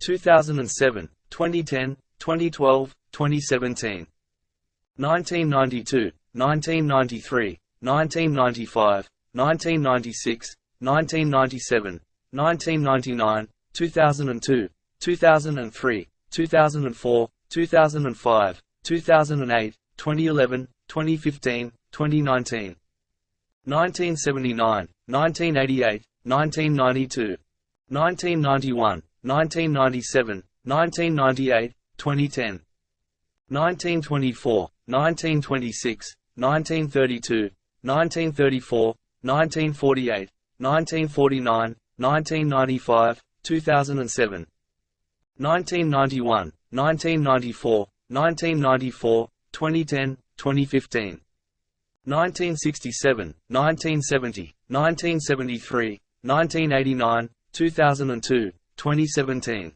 2007, 2010, 2012, 2017. 1992, 1993, 1995, 1996, 1997, 1999, 2002, 2003, 2004, 2005, 2008, 2011, 2015, 2019. 1979, 1988, 1992, 1991, 1997, 1998, 2010. 1924, 1926, 1932, 1934, 1948, 1949, 1995, 2007. 1991, 1994, 1994, 2010, 2015. 1967, 1970, 1973, 1989, 2002, 2017.